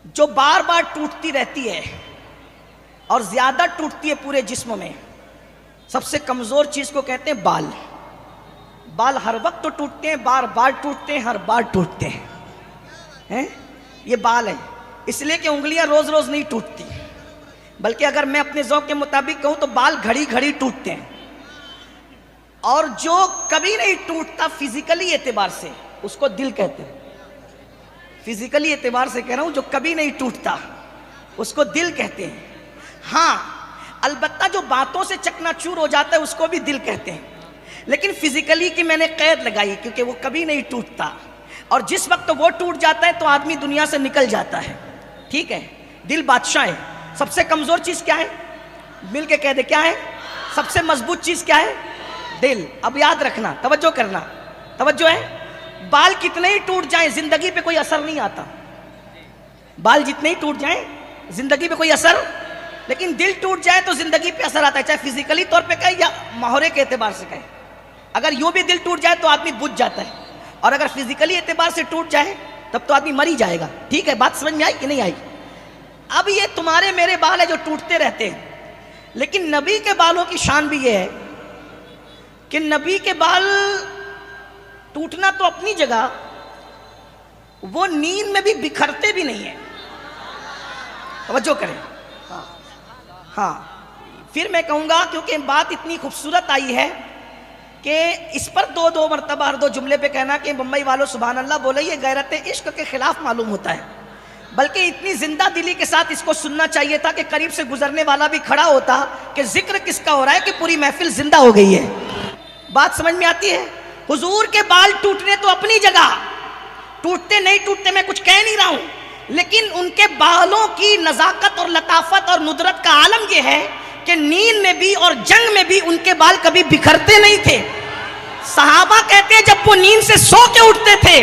جو بار بار ٹوٹتی رہتی ہے اور زیادہ ٹوٹتی ہے پورے جسم میں، سب سے کمزور چیز کو کہتے ہیں بال۔ بال ہر وقت تو ٹوٹتے ہیں، بار بار ٹوٹتے ہیں، ہر بار ٹوٹتے ہیں۔ یہ بال ہے، اس لیے کہ انگلیاں روز روز نہیں ٹوٹتی، بلکہ اگر میں اپنے ذوق کے مطابق کہوں تو بال گھڑی گھڑی ٹوٹتے ہیں۔ اور جو کبھی نہیں ٹوٹتا فزیکلی اعتبار سے، اس کو دل کہتے ہیں۔ فزیکلی اعتبار سے کہہ رہا ہوں، جو کبھی نہیں ٹوٹتا اس کو دل کہتے ہیں۔ ہاں البتہ جو باتوں سے چکنا چور ہو جاتا ہے اس کو بھی دل کہتے ہیں، لیکن فزیکلی کی میں نے قید لگائی کیونکہ وہ کبھی نہیں ٹوٹتا، اور جس وقت وہ ٹوٹ جاتا ہے تو آدمی دنیا سے نکل جاتا ہے۔ ٹھیک ہے، دل بادشاہ ہے۔ سب سے کمزور چیز کیا ہے؟ مل کے کہہ دے، کیا ہے؟ سب سے مضبوط چیز کیا ہے؟ دل۔ اب یاد رکھنا، توجہ کرنا، توجہ ہے۔ بال کتنے ہی ٹوٹ جائیں زندگی پہ کوئی اثر نہیں آتا، بال جتنے ہی ٹوٹ جائیں زندگی پہ کوئی اثر، لیکن دل ٹوٹ جائے تو زندگی پہ اثر آتا ہے، چاہے فزیکلی طور پہ کہے یا ماحول کے اعتبار سے کہے۔ اگر یوں بھی دل ٹوٹ جائے تو آدمی بجھ جاتا ہے، اور اگر فزیکلی اعتبار سے ٹوٹ جائے تب تو آدمی مر ہی جائے گا۔ ٹھیک ہے، بات سمجھ میں آئی کہ نہیں آئی؟ اب یہ تمہارے میرے بال ہیں جو ٹوٹتے رہتے ہیں، لیکن نبی کے بالوں کی شان بھی یہ ہے کہ نبی کے بال ٹوٹنا تو اپنی جگہ، وہ نیند میں بھی بکھرتے بھی نہیں ہیں۔ توجہ کریں۔ ہاں پھر میں کہوں گا، کیونکہ بات اتنی خوبصورت آئی ہے کہ اس پر دو مرتبہ ہر دو جملے پہ کہنا کہ بمبئی والوں سبحان اللہ بولے، یہ غیرت عشق کے خلاف معلوم ہوتا ہے، بلکہ اتنی زندہ دلی کے ساتھ اس کو سننا چاہیے تھا کہ قریب سے گزرنے والا بھی کھڑا ہوتا کہ ذکر کس کا ہو رہا ہے کہ پوری محفل زندہ ہو گئی ہے۔ بات سمجھ میں آتی ہے؟ حضور کے بال ٹوٹنے تو اپنی جگہ، ٹوٹتے نہیں ٹوٹتے میں کچھ کہہ نہیں رہا ہوں، لیکن ان کے بالوں کی نزاکت اور لطافت اور ندرت کا عالم یہ ہے کہ نیند میں بھی اور جنگ میں بھی ان کے بال کبھی بکھرتے نہیں تھے۔ صحابہ کہتے ہیں جب وہ نیند سے سو کے اٹھتے تھے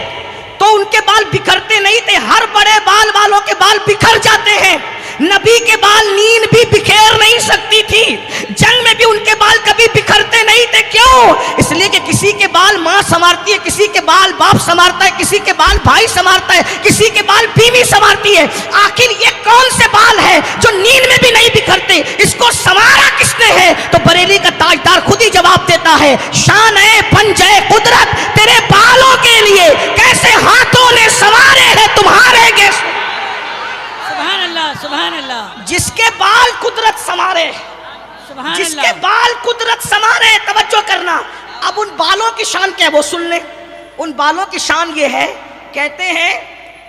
تو ان کے بال بکھرتے نہیں تھے، ہر بڑے بال والوں کے بال بکھر جاتے ہیں، نبی کے بال نیند بھی بکھیر نہیں سکتی تھی، جنگ میں بھی ان کے بال کبھی بکھرتے نہیں تھے۔ کیوں؟ اس لیے کہ کسی کے بال ماں سنوارتی ہے، کسی کے بال باپ سنوارتا ہے، کسی کے بال بھائی سنوارتا ہے، کسی کے بال بیوی سنوارتی ہے۔ آخر یہ کون سے بال ہیں جو نیند میں بھی نہیں بکھرتے؟ اس کو سنوارا کس نے ہے؟ تو بریلی کا تاجدار خود ہی جواب دیتا ہے، شان ہے پنجے قدرت تیرے بالوں کے لیے، کیسے ہاتھوں نے سنوارے ہیں تمہارے گیس۔ سبحان اللہ، سبحان اللہ۔ جس کے بال قدرت سنوارے، جس کے بال قدرت سنوارے، توجہ کرنا۔ اب ان بالوں کی شان کیا ہے وہ سن لیں۔ ان بالوں کی شان یہ ہے، کہتے ہیں،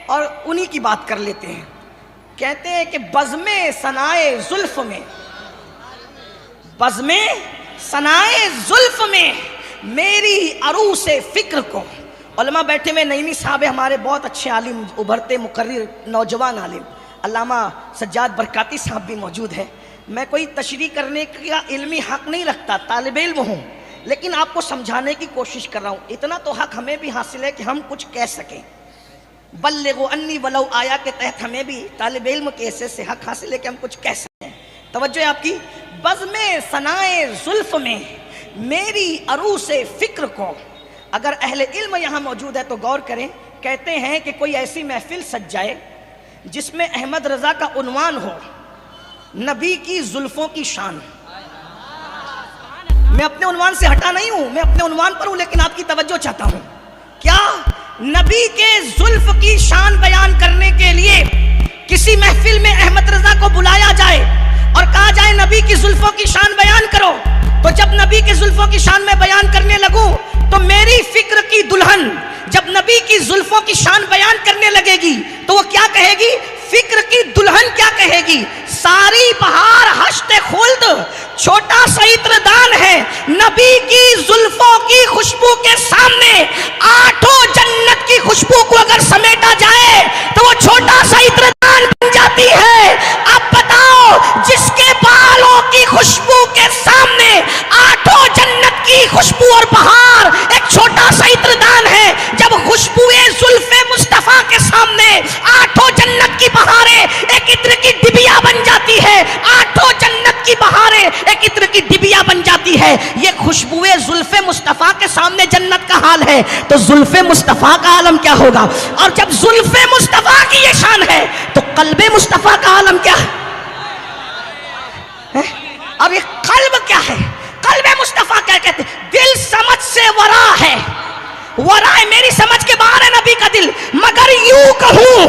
اور انہی کی بات کر لیتے ہیں، کہتے ہیں کہ بزم ثنائے زلف میں، بزم ثنائے زلف میں میری عروس فکر کو۔ علماء بیٹھے ہوئے، نعیمی صاحب ہمارے بہت اچھے عالم، ابھرتے مقرر نوجوان عالم، علامہ سجاد برکاتی صاحب بھی موجود ہے۔ میں کوئی تشریح کرنے کا علمی حق نہیں رکھتا، طالب علم ہوں، لیکن آپ کو سمجھانے کی کوشش کر رہا ہوں۔ اتنا تو حق ہمیں بھی حاصل ہے کہ ہم کچھ کہہ سکیں، بلغوا انی ولو آیا کے تحت ہمیں بھی طالب علم کے حصے سے حق حاصل ہے کہ ہم کچھ کہہ سکیں۔ توجہ ہے آپ کی؟ بزم ثنائے زلف میں میری عروس فکر کو۔ اگر اہل علم یہاں موجود ہے تو غور کریں، کہتے ہیں کہ کوئی ایسی محفل سج جائے جس میں احمد رضا کا عنوان ہو نبی کی زلفوں کی شان۔ میں اپنے عنوان سے ہٹا نہیں ہوں، میں اپنے عنوان پر ہوں، لیکن آپ کی توجہ چاہتا ہوں۔ کیا نبی کے زلف کی شان بیان کرنے کے لیے کسی محفل میں احمد رضا کو بلایا جائے اور کہا جائے نبی کی زلفوں کی شان بیان کرو، تو جب نبی کی زلفوں کی شان میں بیان کرنے لگوں تو میری فکر کی دلہن جب نبی کی زلفوں کی شان بیان کرنے لگے گی تو وہ کیا کہے گی؟ فکر کی دلہن کیا کہے گی؟ ساری بہار ہشت خلد چھوٹا سا عطر دان ہے، نبی کی زلفوں کی خوشبو کے سامنے آٹھوں جنت کی خوشبو کو اگر سمیٹا جائے تو وہ چھوٹا سا عطر دان بن جاتی ہے۔ اب بتاؤ، جس کے بالوں کی خوشبو کے سامنے آٹھوں جنت کی خوشبو اور بہار ایک چھوٹا سا عطر دان ہے، جب خوشبو زلف مصطفیٰ کے سامنے آٹھوں جنت کی بہاریں ایک عطر کی ڈبیا بن جاتی ہے، آٹھوں جنت کی بہاریں ایک عطر کی ڈبیا بن جاتی ہے۔ یہ خوشبو زلف مصطفیٰ کے سامنے جنت کا حال ہے تو زلف مصطفیٰ کا عالم کیا ہوگا؟ اور جب زلف مصطفیٰ کی یہ شان ہے تو قلب مصطفیٰ کا عالم کیا ہے؟ اب یہ قلب کیا ہے؟ قلب مصطفیٰ کیا کہتے ہیں؟ دل سمجھ سے ورا ہے، ورا ہے، میری سمجھ کے باہر ہے نبی کا دل. مگر یوں کہوں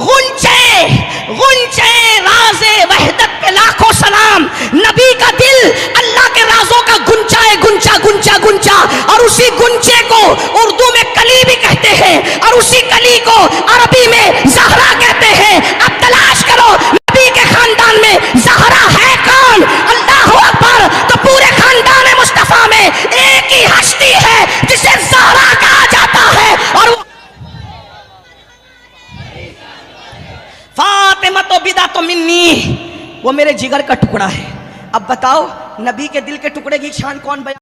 غنچے غنچے راز وحدت پہ لاکھوں سلام. نبی کا دل اللہ کے رازوں کا گنچا ہے، گنچا گنچا گنچا. اور اسی گنچے کو اردو میں کلی بھی کہتے ہیں، اور اسی کلی کو عربی میں زہرا کہتے ہیں. اب تلاش کرو نبی کے خاندان میں زہرا ہے کون؟ اللہ اکبر. تو پورے خاندان مصطفیٰ میں ایک ہی ہستی ہے جسے زہرا کہا جاتا ہے، اور وہ فاطمہ تو بدا تو منی، وہ میرے جگر کا ٹکڑا ہے. اب بتاؤ نبی کے دل کے ٹکڑے کی شان کون بیان